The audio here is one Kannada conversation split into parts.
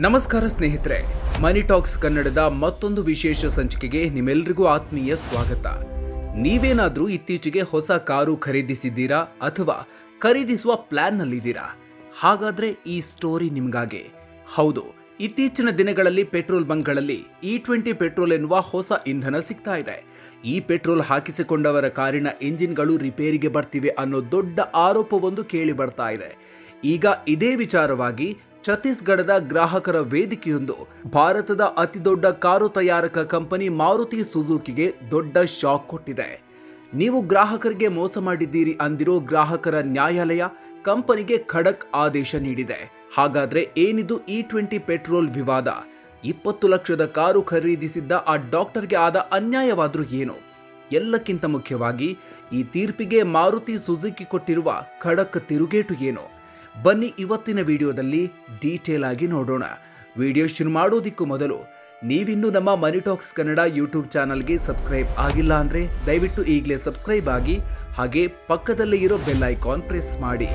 ನಮಸ್ಕಾರ ಸ್ನೇಹಿತರೆ, ಮನಿ ಟಾಕ್ಸ್ ಕನ್ನಡದ ಮತ್ತೊಂದು ವಿಶೇಷ ಸಂಚಿಕೆಗೆ ನಿಮ್ಮೆಲ್ಲರಿಗೂ ಆತ್ಮೀಯ ಸ್ವಾಗತ. ನೀವೇನಾದ್ರೂ ಇತ್ತೀಚೆಗೆ ಹೊಸ ಕಾರು ಖರೀದಿಸಿದ್ದೀರಾ ಅಥವಾ ಖರೀದಿಸುವ ಪ್ಲಾನ್ನಲ್ಲಿದ್ದೀರಾ? ಹಾಗಾದ್ರೆ ಈ ಸ್ಟೋರಿ ನಿಮಗಾಗೆ. ಹೌದು, ಇತ್ತೀಚಿನ ದಿನಗಳಲ್ಲಿ ಪೆಟ್ರೋಲ್ ಬಂಕ್ಗಳಲ್ಲಿ E20 ಪೆಟ್ರೋಲ್ ಎನ್ನುವ ಹೊಸ ಇಂಧನ ಸಿಗ್ತಾ ಇದೆ. ಈ ಪೆಟ್ರೋಲ್ ಹಾಕಿಸಿಕೊಂಡವರ ಕಾರಿನ ಎಂಜಿನ್ಗಳು ರಿಪೇರಿಗೆ ಬರ್ತಿವೆ ಅನ್ನೋ ದೊಡ್ಡ ಆರೋಪವೊಂದು ಕೇಳಿ ಬರ್ತಾ ಇದೆ. ಈಗ ಇದೇ ವಿಚಾರವಾಗಿ ಛತ್ತೀಸ್ಗಢದ ಗ್ರಾಹಕರ ವೇದಿಕೆಯೊಂದು ಭಾರತದ ಅತಿದೊಡ್ಡ ಕಾರು ತಯಾರಕ ಕಂಪನಿ ಮಾರುತಿ ಸುಜುಕಿಗೆ ದೊಡ್ಡ ಶಾಕ್ ಕೊಟ್ಟಿದೆ. ನೀವು ಗ್ರಾಹಕರಿಗೆ ಮೋಸ ಮಾಡಿದ್ದೀರಿ ಅಂದಿರೋ ಗ್ರಾಹಕರ ನ್ಯಾಯಾಲಯ ಕಂಪನಿಗೆ ಖಡಕ್ ಆದೇಶ ನೀಡಿದೆ. ಹಾಗಾದ್ರೆ ಏನಿದು E20 ಪೆಟ್ರೋಲ್ ವಿವಾದ? 20 ಲಕ್ಷದ ಕಾರು ಖರೀದಿಸಿದ್ದ ಆ ಡಾಕ್ಟರ್ಗೆ ಆದ ಅನ್ಯಾಯವಾದ್ರೂ ಏನು? ಎಲ್ಲಕ್ಕಿಂತ ಮುಖ್ಯವಾಗಿ ಈ ತೀರ್ಪಿಗೆ ಮಾರುತಿ ಸುಜುಕಿ ಕೊಟ್ಟಿರುವ ಖಡಕ್ ತಿರುಗೇಟು ಏನು? ಬನ್ನಿ ಇವತ್ತಿನ ವಿಡಿಯೋದಲ್ಲಿ ಡೀಟೇಲ್ ಆಗಿ ನೋಡೋಣ. ವಿಡಿಯೋ ಶುರು ಮಾಡೋದಿಕ್ಕೂ ಮೊದಲು ನೀವಿನ್ನೂ ನಮ್ಮ ಮನಿ ಟಾಕ್ಸ್ ಕನ್ನಡ ಯೂಟ್ಯೂಬ್ ಚಾನಲ್ಗೆ ಸಬ್ಸ್ಕ್ರೈಬ್ ಆಗಿಲ್ಲ ಅಂದರೆ ದಯವಿಟ್ಟು ಈಗಲೇ ಸಬ್ಸ್ಕ್ರೈಬ್ ಆಗಿ, ಹಾಗೆ ಪಕ್ಕದಲ್ಲೇ ಇರೋ ಬೆಲ್ ಐಕಾನ್ ಪ್ರೆಸ್ ಮಾಡಿ.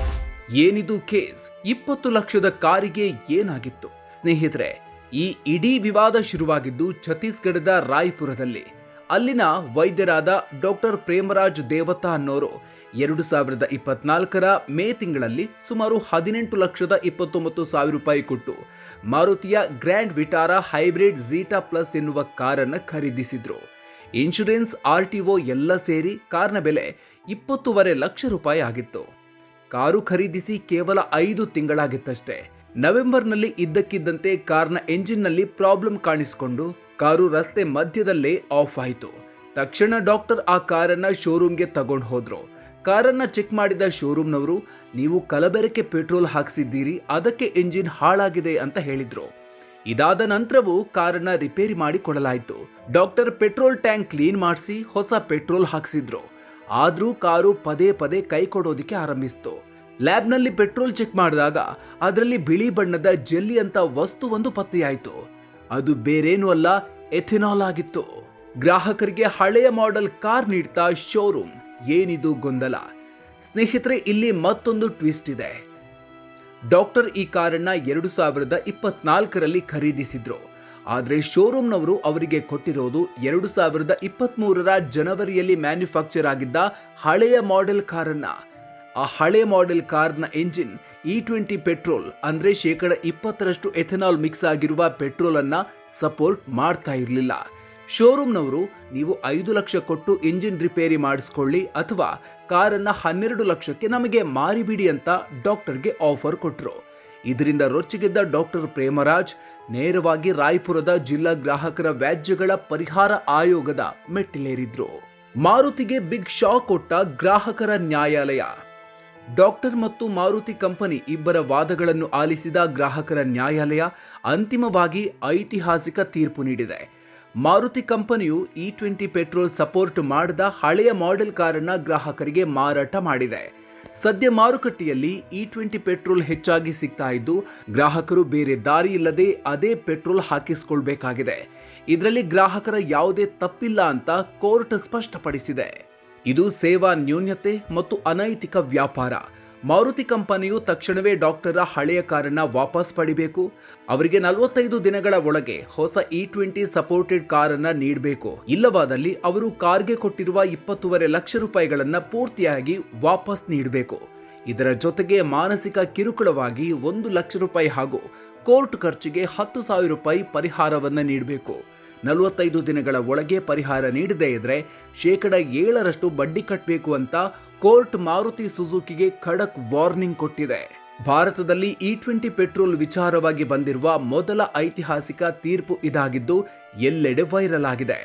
ಏನಿದು ಕೇಸ್? 20 ಲಕ್ಷದ ಕಾರಿಗೆ ಏನಾಗಿತ್ತು? ಸ್ನೇಹಿತರೆ, ಈ ಇಡೀ ವಿವಾದ ಶುರುವಾಗಿದ್ದು ಛತ್ತೀಸ್ಗಢದ ರಾಯ್ಪುರದಲ್ಲಿ. ಅಲ್ಲಿನ ವೈದ್ಯರಾದ ಡಾಕ್ಟರ್ ಪ್ರೇಮರಾಜ್ ದೇವತಾ ಅನ್ನೋರು 2024ರ ಮೇ ತಿಂಗಳಲ್ಲಿ ಸುಮಾರು 18,29,000 ರೂಪಾಯಿ ಕೊಟ್ಟು ಮಾರುತಿಯ grand Vitara hybrid Zeta plus ಎನ್ನುವ ಕಾರನ್ನು ಖರೀದಿಸಿದ್ರು. ಇನ್ಶೂರೆನ್ಸ್, RTO ಎಲ್ಲ ಸೇರಿ ಕಾರ್ನ ಬೆಲೆ 20.5 ಲಕ್ಷ ರೂಪಾಯಿ ಆಗಿತ್ತು. ಕಾರು ಖರೀದಿಸಿ ಕೇವಲ 5 ತಿಂಗಳಾಗಿತ್ತಷ್ಟೇ. ನವೆಂಬರ್ನಲ್ಲಿ ಇದ್ದಕ್ಕಿದ್ದಂತೆ ಕಾರ್ನ ಎಂಜಿನ್ನಲ್ಲಿ ಪ್ರಾಬ್ಲಮ್ ಕಾಣಿಸಿಕೊಂಡು ಕಾರು ರಸ್ತೆ ಮಧ್ಯದಲ್ಲೇ ಆಫ್ ಆಯಿತು. ತಕ್ಷಣ ಡಾಕ್ಟರ್ ಆ ಕಾರನ್ನ ಶೋರೂಮ್ಗೆ ತಗೊಂಡು ಹೋದ್ರು. ಕಾರನ್ನ ಚೆಕ್ ಮಾಡಿದ ಶೋರೂಮ್ನವರು, ನೀವು ಕಲಬೆರಕೆ ಪೆಟ್ರೋಲ್ ಹಾಕಿಸಿದ್ದೀರಿ, ಅದಕ್ಕೆ ಎಂಜಿನ್ ಹಾಳಾಗಿದೆ ಅಂತ ಹೇಳಿದ್ರು. ಇದಾದ ನಂತರವೂ ಕಾರನ್ನ ರಿಪೇರಿ ಮಾಡಿ ಕೊಡಲಾಯಿತು. ಡಾಕ್ಟರ್ ಪೆಟ್ರೋಲ್ ಟ್ಯಾಂಕ್ ಕ್ಲೀನ್ ಮಾಡಿಸಿ ಹೊಸ ಪೆಟ್ರೋಲ್ ಹಾಕಿಸಿದ್ರು. ಆದ್ರೂ ಕಾರು ಪದೇ ಪದೇ ಕೈ ಕೊಡೋದಿಕ್ಕೆ ಆರಂಭಿಸಿತು. ಲ್ಯಾಬ್ನಲ್ಲಿ ಪೆಟ್ರೋಲ್ ಚೆಕ್ ಮಾಡಿದಾಗ ಅದರಲ್ಲಿ ಬಿಳಿ ಬಣ್ಣದ ಜೆಲ್ಲಿ ಅಂತ ವಸ್ತುವೊಂದು ಪತ್ತೆಯಾಯಿತು. ಅದು ಬೇರೇನೂ ಅಲ್ಲ, ಎಥೆನಾಲ್ ಆಗಿತ್ತು. ಗ್ರಾಹಕರಿಗೆ ಹಳೆಯ ಮಾಡೆಲ್ ಕಾರ್ ನೀಡ್ತಾ ಶೋರೂಮ್. ಏನಿದು ಗೊಂದಲ? ಸ್ನೇಹಿತರೆ, ಇಲ್ಲಿ ಮತ್ತೊಂದು ಟ್ವಿಸ್ಟ್ ಇದೆ. ಡಾಕ್ಟರ್ ಈ ಕಾರನ್ನ 2024ರಲ್ಲಿ ಖರೀದಿಸಿದ್ರು. ಆದರೆ ಶೋರೂಮ್ನವರು ಅವರಿಗೆ ಕೊಟ್ಟಿರೋದು 2023ರ ಜನವರಿಯಲ್ಲಿ ಮ್ಯಾನುಫ್ಯಾಕ್ಚರ್ ಆಗಿದ್ದ ಹಳೆಯ ಮಾಡೆಲ್ ಕಾರನ್ನ. ಆ ಹಳೆ ಮಾಡೆಲ್ ಕಾರ್ನ ಎಂಜಿನ್ E20 ಪೆಟ್ರೋಲ್ ಅಂದ್ರೆ 20% ಎಥೆನಾಲ್ ಮಿಕ್ಸ್ ಆಗಿರುವ ಪೆಟ್ರೋಲ್ ಅನ್ನ ಸಪೋರ್ಟ್ ಮಾಡ್ತಾ ಇರಲಿಲ್ಲ. ಶೋರೂಮ್ನವರು, ನೀವು 5 ಲಕ್ಷ ಕೊಟ್ಟು ಇಂಜಿನ್ ರಿಪೇರಿ ಮಾಡಿಸ್ಕೊಳ್ಳಿ ಅಥವಾ ಕಾರನ್ನ 12 ಲಕ್ಷಕ್ಕೆ ನಮಗೆ ಮಾರಿಬಿಡಿ ಅಂತ ಡಾಕ್ಟರ್ಗೆ ಆಫರ್ ಕೊಟ್ಟರು. ಇದರಿಂದ ರೊಚ್ಚಿಗೆದ್ದ ಡಾಕ್ಟರ್ ಪ್ರೇಮರಾಜ್ ನೇರವಾಗಿ ರಾಯ್ಪುರದ ಜಿಲ್ಲಾ ಗ್ರಾಹಕರ ವ್ಯಾಜ್ಯಗಳ ಪರಿಹಾರ ಆಯೋಗದ ಮೆಟ್ಟಿಲೇರಿದ್ರು. ಮಾರುತಿಗೆ ಬಿಗ್ ಶಾಕ್ ಕೊಟ್ಟ ಗ್ರಾಹಕರ ನ್ಯಾಯಾಲಯ. ಡಾಕ್ಟರ್ ಮತ್ತು ಮಾರುತಿ ಕಂಪನಿ ಇಬ್ಬರ ವಾದಗಳನ್ನು ಆಲಿಸಿದ ಗ್ರಾಹಕರ ನ್ಯಾಯಾಲಯ ಅಂತಿಮವಾಗಿ ಐತಿಹಾಸಿಕ ತೀರ್ಪು ನೀಡಿದೆ. ಮಾರುತಿ ಕಂಪನಿಯು E20 ಪೆಟ್ರೋಲ್ ಸಪೋರ್ಟ್ ಮಾಡದ ಹಳೆಯ ಮಾಡೆಲ್ ಕಾರನ್ನ ಗ್ರಾಹಕರಿಗೆ ಮಾರಾಟ ಮಾಡಿದೆ. ಸದ್ಯ ಮಾರುಕಟ್ಟೆಯಲ್ಲಿ E20 ಪೆಟ್ರೋಲ್ ಹೆಚ್ಚಾಗಿ ಸಿಗ್ತಾ ಇದ್ದು ಗ್ರಾಹಕರು ಬೇರೆ ದಾರಿ ಇಲ್ಲದೆ ಅದೇ ಪೆಟ್ರೋಲ್ ಹಾಕಿಸಿಕೊಳ್ಬೇಕಾಗಿದೆ. ಇದರಲ್ಲಿ ಗ್ರಾಹಕರ ಯಾವುದೇ ತಪ್ಪಿಲ್ಲ ಅಂತ ಕೋರ್ಟ್ ಸ್ಪಷ್ಟಪಡಿಸಿದೆ. ಇದು ಸೇವಾ ನ್ಯೂನ್ಯತೆ ಮತ್ತು ಅನೈತಿಕ ವ್ಯಾಪಾರ. ಮಾರುತಿ ಕಂಪನಿಯು ತಕ್ಷಣವೇ ಡಾಕ್ಟರ ಹಳೆಯ ಕಾರನ್ನ ವಾಪಸ್ ಪಡಿಬೇಕು. ಅವರಿಗೆ 45 ದಿನಗಳ ಒಳಗೆ ಹೊಸ E20 ಸಪೋರ್ಟೆಡ್ ಕಾರನ್ನ ನೀಡಬೇಕು. ಇಲ್ಲವಾದಲ್ಲಿ ಅವರು ಕಾರ್ಗೆ ಕೊಟ್ಟಿರುವ 20.5 ಲಕ್ಷ ರೂಪಾಯಿಗಳನ್ನ ಪೂರ್ತಿಯಾಗಿ ವಾಪಸ್ ನೀಡಬೇಕು. ಇದರ ಜೊತೆಗೆ ಮಾನಸಿಕ ಕಿರುಕುಳವಾಗಿ 1 ಲಕ್ಷ ರೂಪಾಯಿ ಹಾಗೂ ಕೋರ್ಟ್ ಖರ್ಚಿಗೆ 10,000 ರೂಪಾಯಿ ಪರಿಹಾರವನ್ನ ನೀಡಬೇಕು. 45 ದಿನಗಳ ಒಳಗೆ ಪರಿಹಾರ ನೀಡದೇ ಇದ್ರೆ 7% ಬಡ್ಡಿ ಕಟ್ಟಬೇಕು ಅಂತ ಕೋರ್ಟ್ ಮಾರುತಿ ಸುಜುಕಿಗೆ ಖಡಕ್ ವಾರ್ನಿಂಗ್ ಕೊಟ್ಟಿದೆ. ಭಾರತದಲ್ಲಿ E20 ಪೆಟ್ರೋಲ್ ವಿಚಾರವಾಗಿ ಬಂದಿರುವ ಮೊದಲ ಐತಿಹಾಸಿಕ ತೀರ್ಪು ಇದಾಗಿದ್ದು ಎಲ್ಲೆಡೆ ವೈರಲ್ ಆಗಿದೆ.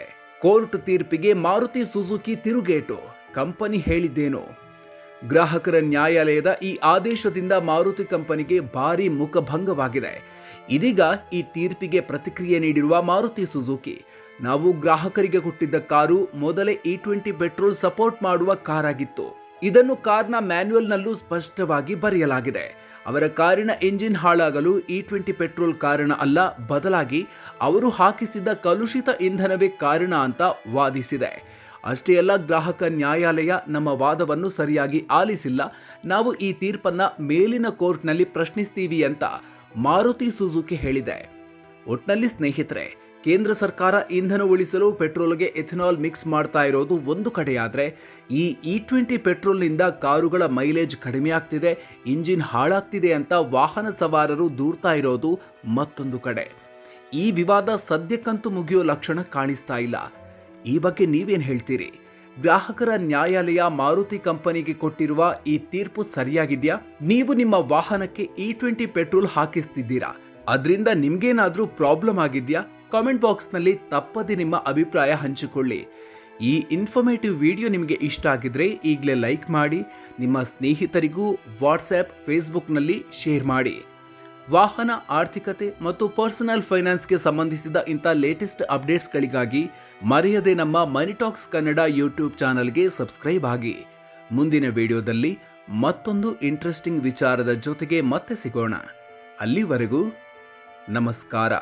ಕೋರ್ಟ್ ತೀರ್ಪಿಗೆ ಮಾರುತಿ ಸುಜುಕಿ ತಿರುಗೇಟು. ಕಂಪನಿ ಹೇಳಿದ್ದೇನು? ಗ್ರಾಹಕರ ನ್ಯಾಯಾಲಯದ ಈ ಆದೇಶದಿಂದ ಮಾರುತಿ ಕಂಪನಿಗೆ ಭಾರಿ ಮುಖಭಂಗವಾಗಿದೆ. ಇದೀಗ ಈ ತೀರ್ಪಿಗೆ ಪ್ರತಿಕ್ರಿಯೆ ನೀಡಿರುವ ಮಾರುತಿ ಸುಜುಕಿ, ನಾವು ಗ್ರಾಹಕರಿಗೆ ಕೊಟ್ಟಿದ್ದ ಕಾರು ಮೊದಲೇ E20 ಪೆಟ್ರೋಲ್ ಸಪೋರ್ಟ್ ಮಾಡುವ ಕಾರಾಗಿತ್ತು. ಇದನ್ನು ಕಾರ್ನ ಮ್ಯಾನ್ಯುಯಲ್ನಲ್ಲೂ ಸ್ಪಷ್ಟವಾಗಿ ಬರೆಯಲಾಗಿದೆ. ಅವರ ಕಾರಿನ ಎಂಜಿನ್ ಹಾಳಾಗಲು E20 ಪೆಟ್ರೋಲ್ ಕಾರಣ ಅಲ್ಲ, ಬದಲಾಗಿ ಅವರು ಹಾಕಿಸಿದ ಕಲುಷಿತ ಇಂಧನವೇ ಕಾರಣ ಅಂತ ವಾದಿಸಿದೆ. ಅಷ್ಟೇ ಅಲ್ಲ, ಗ್ರಾಹಕ ನ್ಯಾಯಾಲಯ ನಮ್ಮ ವಾದವನ್ನು ಸರಿಯಾಗಿ ಆಲಿಸಿಲ್ಲ, ನಾವು ಈ ತೀರ್ಪನ್ನ ಮೇಲಿನ ಕೋರ್ಟ್ನಲ್ಲಿ ಪ್ರಶ್ನಿಸ್ತೀವಿ ಅಂತ ಮಾರುತಿ ಸುಜುಕಿ ಹೇಳಿದೆ. ಒಟ್ನಲ್ಲಿ ಸ್ನೇಹಿತರೆ, ಕೇಂದ್ರ ಸರ್ಕಾರ ಇಂಧನ ಉಳಿಸಲು ಪೆಟ್ರೋಲ್ಗೆ ಎಥೆನಾಲ್ ಮಿಕ್ಸ್ ಮಾಡ್ತಾ ಇರೋದು ಒಂದು ಕಡೆಯಾದರೆ, ಈ E20 ಪೆಟ್ರೋಲ್ನಿಂದ ಕಾರುಗಳ ಮೈಲೇಜ್ ಕಡಿಮೆ ಆಗ್ತಿದೆ, ಇಂಜಿನ್ ಹಾಳಾಗ್ತಿದೆ ಅಂತ ವಾಹನ ಸವಾರರು ದೂರ್ತಾ ಇರೋದು ಮತ್ತೊಂದು ಕಡೆ. ಈ ವಿವಾದ ಸದ್ಯಕ್ಕಂತೂ ಮುಗಿಯೋ ಲಕ್ಷಣ ಕಾಣಿಸ್ತಾ ಇಲ್ಲ. ಈ ಬಗ್ಗೆ ನೀವೇನು ಹೇಳ್ತೀರಿ? ಗ್ರಾಹಕರ ನ್ಯಾಯಾಲಯ ಮಾರುತಿ ಕಂಪನಿಗೆ ಕೊಟ್ಟಿರುವ ಈ ತೀರ್ಪು ಸರಿಯಾಗಿದೆಯಾ? ನೀವು ನಿಮ್ಮ ವಾಹನಕ್ಕೆ E20 ಪೆಟ್ರೋಲ್ ಹಾಕಿಸ್ತಿದ್ದೀರಾ, ಅದರಿಂದ ನಿಮ್ಗೇನಾದ್ರೂ ಪ್ರಾಬ್ಲಮ್ ಆಗಿದೆಯಾ? ಕಾಮೆಂಟ್ ಬಾಕ್ಸ್ನಲ್ಲಿ ತಪ್ಪದೆ ನಿಮ್ಮ ಅಭಿಪ್ರಾಯ ಹಂಚಿಕೊಳ್ಳಿ. ಈ ಇನ್ಫಾರ್ಮೇಟಿವ್ ವಿಡಿಯೋ ನಿಮಗೆ ಇಷ್ಟ ಆಗಿದ್ರೆ ಈಗಲೇ ಲೈಕ್ ಮಾಡಿ, ನಿಮ್ಮ ಸ್ನೇಹಿತರಿಗೂ ವಾಟ್ಸ್ಆ್ಯಪ್, ಫೇಸ್ಬುಕ್ನಲ್ಲಿ ಶೇರ್ ಮಾಡಿ. ವಾಹನ, ಆರ್ಥಿಕತೆ ಮತ್ತು ಪರ್ಸನಲ್ ಫೈನಾನ್ಸ್ಗೆ ಸಂಬಂಧಿಸಿದ ಇಂಥ ಲೇಟೆಸ್ಟ್ ಅಪ್ಡೇಟ್ಸ್ಗಳಿಗಾಗಿ ಮರೆಯದೆ ನಮ್ಮ ಮನಿ ಟಾಕ್ಸ್ ಕನ್ನಡ ಯೂಟ್ಯೂಬ್ ಚಾನಲ್ಗೆ ಸಬ್ಸ್ಕ್ರೈಬ್ ಆಗಿ. ಮುಂದಿನ ವಿಡಿಯೋದಲ್ಲಿ ಮತ್ತೊಂದು ಇಂಟ್ರೆಸ್ಟಿಂಗ್ ವಿಚಾರದ ಜೊತೆಗೆ ಮತ್ತೆ ಸಿಗೋಣ. ಅಲ್ಲಿವರೆಗೂ ನಮಸ್ಕಾರ.